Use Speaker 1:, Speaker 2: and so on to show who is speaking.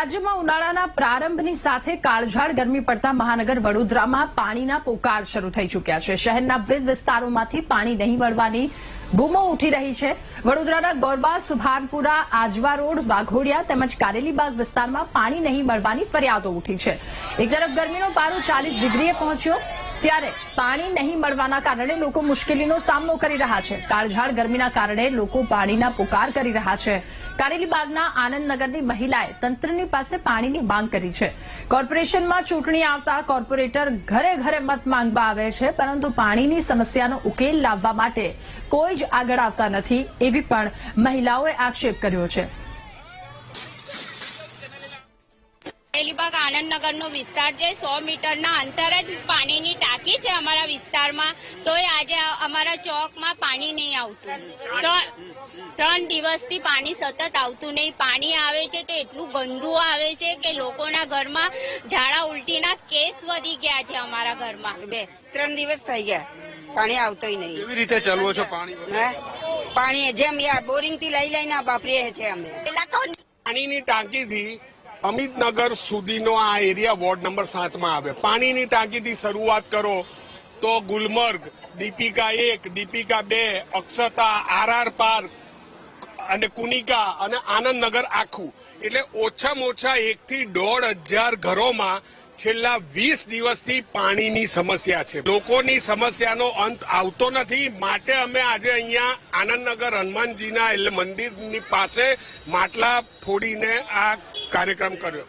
Speaker 1: રાજ્યમાં ઉનાળાના પ્રારંભની સાથે કાળઝાળ ગરમી પડતા મહાનગર વડોદરામાં પાણીના પોકાર શરૂ થઈ ચૂક્યા છે। શહેરના વિવિધ વિસ્તારોમાંથી પાણી નહીં મળવાની બૂમો ઉઠી રહી છે। વડોદરાના ગોરબા, સુભાનપુરા, આજવા રોડ, વાઘોડિયા તેમજ કારેલીબાગ વિસ્તારમાં પાણી નહીં મળવાની ફરિયાદો ઉઠી છે। એક તરફ ગરમીનો પારો 40 ડિગ્રીએ પહોંચ્યો ત્યારે પાણી નહીં મળવાના કારણે લોકો મુશ્કેલીનો સામનો કરી રહ્યા છે। કાળઝાળ ગરમીના કારણે લોકો પાણીના પોકાર કરી રહ્યા છે। કારેલીબાગના આનંદનગરની મહિલાએ તંત્રની પાસે પાણીની માંગ કરી છે। કોર્પોરેશનમાં ચૂંટણી આવતા કોર્પોરેટર ઘરે ઘરે મત માંગવા આવે છે, પરંતુ પાણીની સમસ્યાનો ઉકેલ લાવવા માટે કોઈ જ આગળ આવતા નથી, એવી પણ મહિલાઓએ આક્ષેપ કર્યો છે।
Speaker 2: કારેલીબાગ આનંદનગરનો વિસ્તાર છે। 100 મીટરના અંતરે જ પાણીની ટાંકી છે અમારા વિસ્તારમાં, તોય આજે અમારા ચોકમાં પાણી નહીં આવતું। 3 દિવસથી પાણી સતત આવતું નહીં। પાણી આવે છે તો એટલું ગંદુ આવે છે કે લોકોના ઘરમાં ઝાડા ઉલટીના કેસ વધી ગયા છે। અમારા ઘરમાં
Speaker 3: 3 દિવસ થઈ ગયા, પાણી આવતોય નહીં।
Speaker 4: કેવી રીતે ચાલવો છો પાણી?
Speaker 3: પાણી જેમ બોરિંગ થી લઈને વાપરીએ છીએ અમે।
Speaker 5: પાણીની ટાંકીથી અમિતનગર સુધીનો આ એરિયા વોર્ડ નંબર 7 માં આવે। પાણીની ટાંકીથી શરૂઆત કરો તો ગુલમર્ગ, દીપિકા 1, દીપિકા 2, અક્ષતા, આરઆર પાર્ક અને કુનિકા અને આનંદનગર આખું, એટલે ઓછામાં ઓછા 1 થી 1.5 ઘરોમાં છેલ્લા 20 દિવસથી પાણીની સમસ્યા છે। લોકોની સમસ્યાનો અંત આવતો નથી, માટે અમે આજે અહીંયા આનંદનગર હનુમાનજીના મંદિરની પાસે માટલા ફોડીને આ કાર્યક્રમ કર્યો।